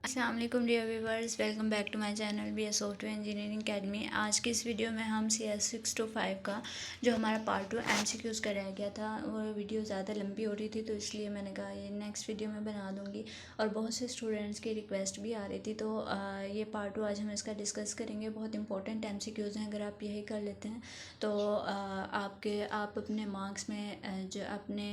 अस्सलाम वालेकुम dear viewers, welcome back to my channel B S software engineering academy. आज की इस वीडियो में हम CS625 का जो हमारा पार्ट 2 MCQs का रह गया था, वो वीडियो ज़्यादा लंबी हो रही थी, तो इसलिए मैंने कहा ये नेक्स्ट वीडियो में बना दूँगी। और बहुत से स्टूडेंट्स की रिक्वेस्ट भी आ रही थी, तो ये पार्ट 2 आज हम इसका डिस्कस करेंगे। बहुत इंपॉर्टेंट MCQs हैं, अगर आप यही कर लेते हैं तो आप अपने मार्क्स में जो अपने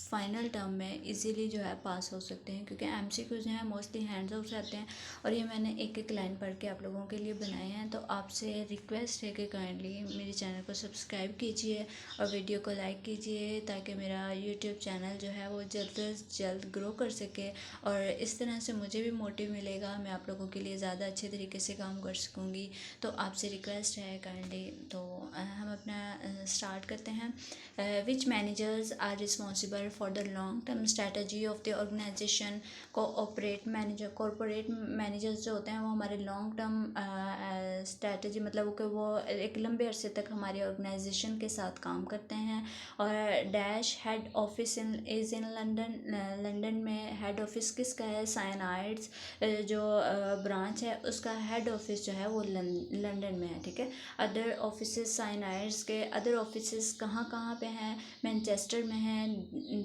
फाइनल टर्म में इजीली जो है पास हो सकते हैं, क्योंकि MCQs जो हैं मोस्टली हैंड्स आउट रहते हैं और ये मैंने एक एक लाइन पढ़ के आप लोगों के लिए बनाए हैं। तो आपसे रिक्वेस्ट है कि काइंडली मेरे चैनल को सब्सक्राइब कीजिए और वीडियो को लाइक कीजिए, ताकि मेरा यूट्यूब चैनल जो है वो जल्द से जल्द ग्रो कर सके और इस तरह से मुझे भी मोटिव मिलेगा, मैं आप लोगों के लिए ज़्यादा अच्छे तरीके से काम कर सकूँगी। तो आपसे रिक्वेस्ट है काइंडली, तो हम अपना स्टार्ट करते हैं। Which managers are responsible for the long term strategy of the organization. Corporate managers जो होते हैं वो हमारे लॉन्ग टर्म स्ट्रेटजी मतलब कि वो एक लंबे अरसे तक हमारी ऑर्गेनाइजेशन के साथ काम करते हैं। और dash head office is in London में हेड ऑफिस किसका है? साइनाइड्स जो ब्रांच है उसका हेड ऑफिस जो है वो लंदन में है, ठीक है। अदर ऑफिस साइनाइड्स के अदर ऑफिस कहाँ कहाँ पे हैं? मैनचेस्टर में है,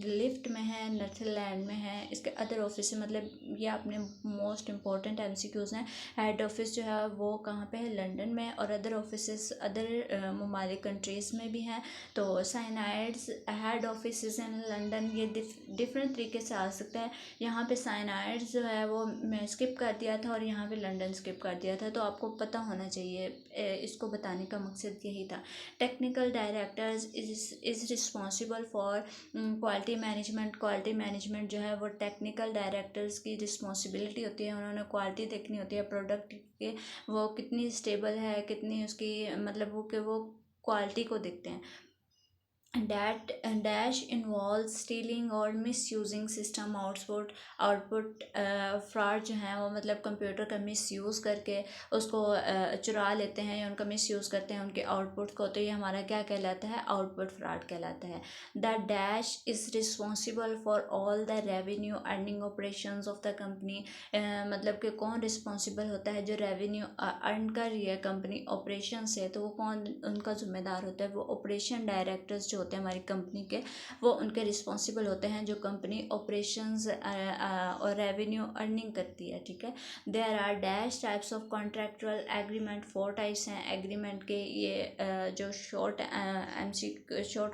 लिफ्ट में है, नर्थलैंड में है। इसके अदर ऑफिस मतलब ये अपने मोस्ट इंपॉर्टेंट MCQs हैं। हेड ऑफिस जो है वो कहाँ पे है? लंदन में। और अदर ऑफिस अदर ममालिक कंट्रीज़ में भी हैं। तो cyanides head office in London, ये डिफरेंट तरीके से आ सकता है। यहाँ पे साइनाइड्स जो है वो मैं स्किप कर दिया था और यहाँ पे लंदन स्किप कर दिया था, तो आपको पता होना चाहिए। इसको बताने का मकसद यही था। Technical directors is responsible for quality management जो है वो टेक्निकल डायरेक्टर्स की रिस्पॉन्सिबिलिटी होती है। उन्होंने क्वालिटी देखनी होती है प्रोडक्ट के, वो कितनी स्टेबल है, कितनी उसकी मतलब वो क्वालिटी को देखते हैं। डैश इन्वॉल्व स्टीलिंग और मिसयूजिंग सिस्टम आउटपुट फ्रॉड जो है वो मतलब कंप्यूटर का मिसयूज़ करके उसको चुरा लेते हैं या उनका मिसयूज़ करते हैं उनके आउटपुट को, तो ये हमारा क्या कहलाता है? आउटपुट फ्रॉड कहलाता है। The dash is responsible for all the revenue earning operations of the company. मतलब कि कौन रिस्पॉन्सिबल होता है जो रेवेन्यू अर्न कर रही है कंपनी ऑपरेशन से, तो वो कौन उनका जिम्मेदार होता है? वो ऑपरेशन डायरेक्टर्स जो होते हैं हमारी कंपनी के, वो उनके रिस्पॉन्सिबल होते हैं जो कंपनी ऑपरेशंस और रेवेन्यू अर्निंग करती है, ठीक है। There are dash types of contractual agreement, 4 types हैं एग्रीमेंट के। ये जो शॉर्ट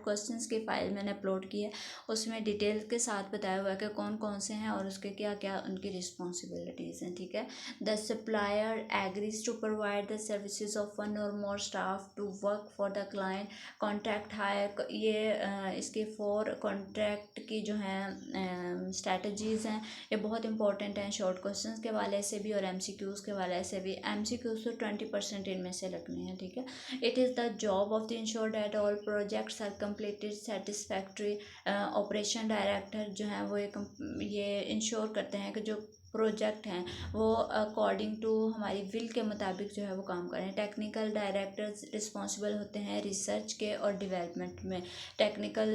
क्वेश्चंस की फाइल मैंने अपलोड की है उसमें डिटेल के साथ बताया हुआ है कि कौन कौन से हैं और उसके क्या क्या उनकी रिस्पॉन्सिबिलिटीज़ हैं, ठीक है। The supplier agrees to provide the services of one or more staff to work for the client. Contract hire, ये इसके 4 कॉन्ट्रैक्ट की जो हैं स्ट्रेटजीज़ हैं, ये बहुत इंपॉर्टेंट हैं शॉर्ट क्वेश्चंस के वाले से भी और MCQs के वाले से भी। MCQs तो 20% इनमें से लगने हैं, ठीक है। It is the job of the ensure that all projects are completed satisfactory. Operation director जो हैं वो ये इंश्योर करते हैं कि जो प्रोजेक्ट हैं वो अकॉर्डिंग टू हमारी विल के मुताबिक जो है वो काम करें। टेक्निकल डायरेक्टर्स रिस्पॉन्सिबल होते हैं रिसर्च के और डेवलपमेंट में। टेक्निकल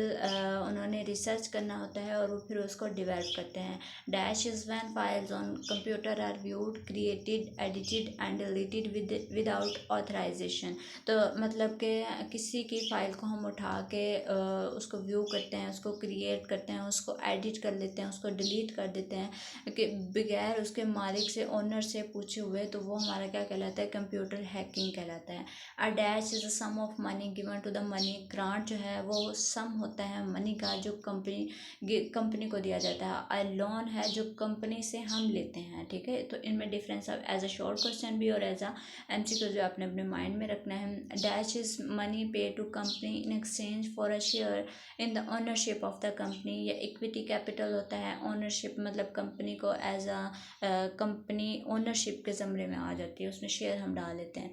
उन्होंने रिसर्च करना होता है और वो फिर उसको डेवलप करते हैं। Dash is when files on computer are viewed, created, edited and deleted without authorisation. तो मतलब कि किसी की फ़ाइल को हम उठा के उसको व्यू करते हैं, उसको क्रिएट करते हैं, उसको एडिट कर लेते हैं, उसको डिलीट कर देते हैं कि बगैर उसके मालिक से, ओनर से पूछे हुए, तो वो हमारा क्या कहलाता है? कंप्यूटर हैकिंग कहलाता है। A dash is a sum of money given to the money. Grant जो है वो सम होता है मनी का जो कंपनी को दिया जाता है। अ लोन है जो कंपनी से हम लेते हैं, ठीक है। तो इनमें डिफरेंस अब एज अ शॉर्ट क्वेश्चन भी और एज अ MCQ जो आपने अपने माइंड में रखना है। Dash is money pay to company in exchange for a share in the ownership of the company. या इक्विटी कैपिटल होता है। ओनरशिप मतलब कंपनी को एज कंपनी ओनरशिप के ज़मरे में आ जाती है, उसमें शेयर हम डाल लेते हैं।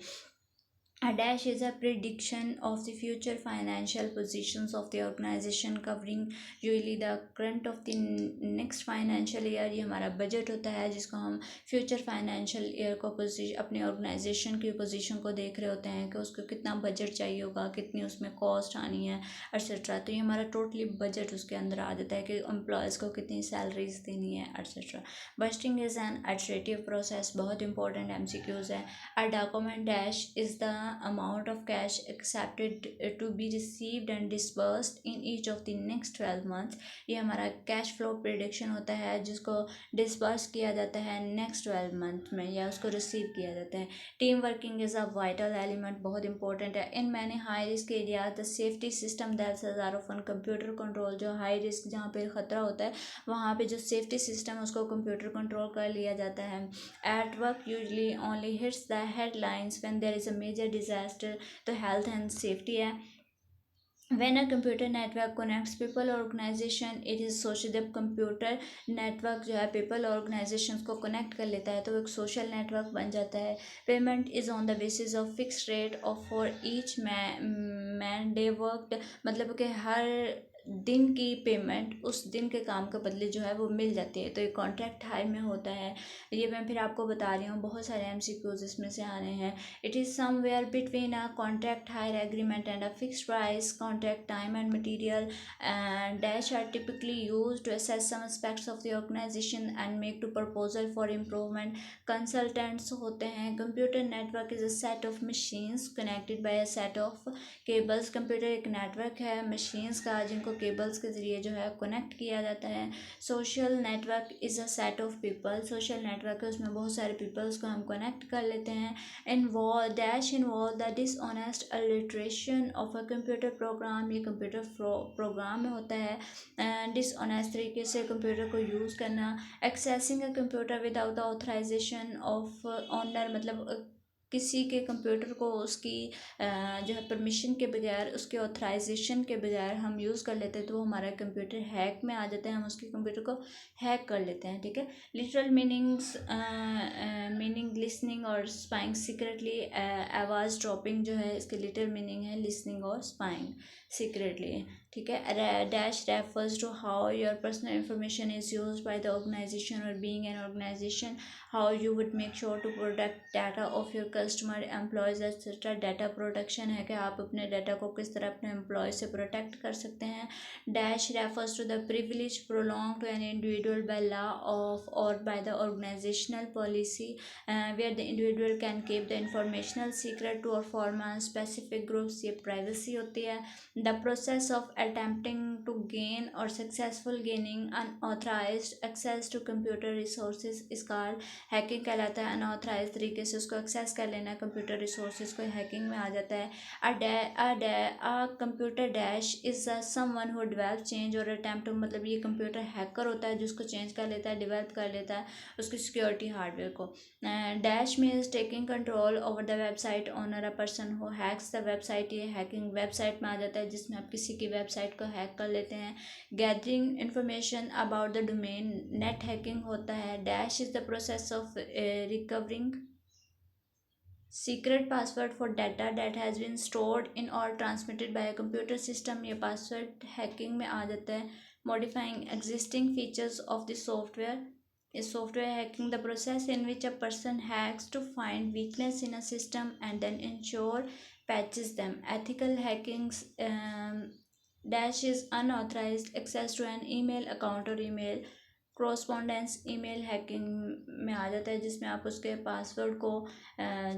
A dash is a prediction of the future financial positions of the organization covering usually the current of the next financial year। ये हमारा बजट होता है जिसको हम फ्यूचर फाइनेंशियल ईयर को पोजीशन अपने ऑर्गेनाइजेशन की पोजीशन को देख रहे होते हैं कि उसको कितना बजट चाहिए होगा, कितनी उसमें कॉस्ट आनी है एट्सेट्रा। तो ये हमारा टोटली बजट उसके अंदर आ जाता है कि एम्प्लॉयज़ को कितनी सैलरीज देनी है etcetera. Budgeting is an administrative process, बहुत इंपॉर्टेंट MCQs है। A document dash is the amount of cash accepted to be received and disbursed in each of the next 12 months। ये हमारा कैश फ्लो प्रिडिक्शन होता है जिसको disburse किया जाता है नेक्स्ट 12 मंथ में या उसको रिसीव किया जाता है। Team working is a vital element, बहुत इंपॉर्टेंट है। In many high risk area the safety system that's are on computer control. जो हाई रिस्क जहाँ पे खतरा होता है वहाँ पे जो सेफ्टी सिस्टम है उसको कंप्यूटर कंट्रोल कर लिया जाता है। At work usually only hits the headlines when there is a major disaster. तो हेल्थ एंड सेफ्टी है। When a computer network connects people or organization, it is social। जब computer network जो है people और ऑर्गेनाइजेशंस को connect कर लेता है तो एक सोशल नेटवर्क बन जाता है। Payment is on the basis of fix rate of for each man day worked, मतलब कि हर दिन की पेमेंट उस दिन के काम के बदले जो है वो मिल जाती है। तो ये कॉन्ट्रैक्ट हायर में होता है। ये मैं फिर आपको बता रही हूँ, बहुत सारे MCQs इसमें से आ रहे हैं। It is somewhere between a contract hire agreement and a fixed price contract time and material and dash are typically use to assess some aspects of the organisation and make to proposal for improvement. Consultants होते हैं। Computer network is a set of machines connected by a set of cables. Computer एक network है machines का जिनको cables के ज़रिए जो है कनेक्ट किया जाता है। Social network is a set of people. Social network है उसमें बहुत सारे पीपल्स को हम कनेक्ट कर लेते हैं। Involve dash involve the dishonest alliteration of a computer program. ये कंप्यूटर प्रोग्राम में होता है डिसऑनेस्ट तरीके से कंप्यूटर को यूज़ करना। Accessing a computer without the authorisation of owner, मतलब किसी के कंप्यूटर को उसकी जो है परमिशन के बगैर उसके ऑथराइजेशन के बगैर हम यूज़ कर लेते हैं तो वो हमारा कंप्यूटर हैक में आ जाता है, हम उसके कंप्यूटर को हैक कर लेते हैं। ठीक है। लिटरल मीनिंग्स मीनिंग लिसनिंग और स्पाइंग सीक्रेटली। आवाज़ ड्रॉपिंग जो है इसके लिटरल मीनिंग है लिसनिंग और स्पाइंग सीक्रेटली। ठीक है। Dash refers to how your personal information is use by the organization और being an organization how you would make sure to protect data of your customer employees etcetera. Data protection है कि आप अपने data को किस तरह अपने employ से प्रोटेक्ट कर सकते हैं। Dash refers to the privilege prolong to an individual by law of or by the organizational policy where the individual can keep the informational secret to or form specific groups. ये privacy होती है। The process of attempting to gain or successful gaining unauthorized access to computer resources is called hacking कहलाता है। Unauthorized तरीके से उसको access कर लेना कंप्यूटर रिसोर्सेज को हैकिंग में आ जाता है। A computer dash is someone who develop change और अटेम्प्ट, मतलब ये कंप्यूटर हैकर होता है जिसको चेंज कर लेता है डेवलप कर लेता है उसकी सिक्योरिटी हार्डवेयर को। Dash means taking control over the website owner a person who hacks the website. ये हैकिंग वेबसाइट में आ जाता है जिसमें आप किसी की वेबसाइट को हैक कर लेते हैं। Gathering information about the domain net hacking होता है। Dash is the process of recovering secret password for data that has been stored in or transmitted by a computer system। ये पासवर्ड हैकिंग में आ जाता है। Modifying existing features of the software is software hacking, the process in which a person hacks to find weakness in a system and then ensure patches them। Ethical hacking dash is unauthorized access to an email account or email correspondence। Email hacking में आ जाता है जिसमें आप उसके password को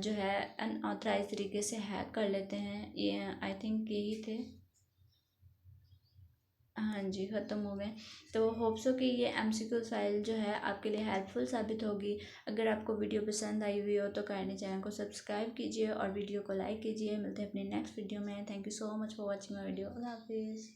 जो है अनऑथराइज तरीके से हैक कर लेते हैं। ये आई थिंक यही थे। हाँ जी, ख़त्म हो गए। तो होप्सो कि ये MCQ फाइल जो है आपके लिए हेल्पफुल साबित होगी। अगर आपको वीडियो पसंद आई हुई हो तो काइंडली चैनल को सब्सक्राइब कीजिए और वीडियो को लाइक कीजिए। मिलते हैं अपनी नेक्स्ट वीडियो में। Thank you so much for watching my video. अल्लाह हाफिज़।